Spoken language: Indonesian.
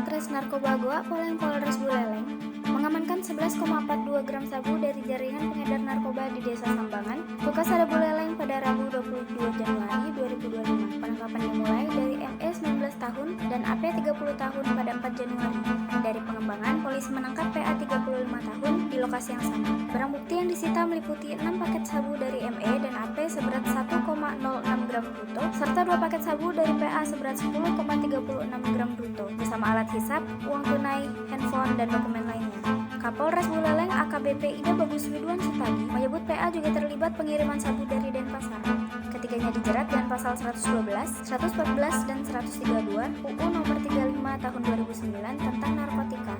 Satres Narkoba Goa Polres Buleleng mengamankan 11,42 gram sabu dari jaringan pengedar narkoba di Desa Sambangan, Bukasada Buleleng pada Rabu 22 Januari 2025. Penangkapan dimulai dari ME 19 tahun dan AP 30 tahun pada 4 Januari. Dari pengembangan, polisi menangkap PA 35 tahun di lokasi yang sama. Barang bukti yang disita meliputi 6 paket sabu dari ME dan AP seberat 1,06 gram bruto, serta 2 paket sabu dari PA seberat 10,36 gram bruto, bersama alat hisap, uang tunai, handphone, dan dokumen lainnya. Kapolres Buleleng AKBP Ida Bagus Ridwan Sutadi menyebut PA juga terlibat pengiriman sabu dari Denpasar. Ketiganya dijerat dengan pasal 112, 114, dan 132 UU Nomor 35 Tahun 2009 tentang narkotika.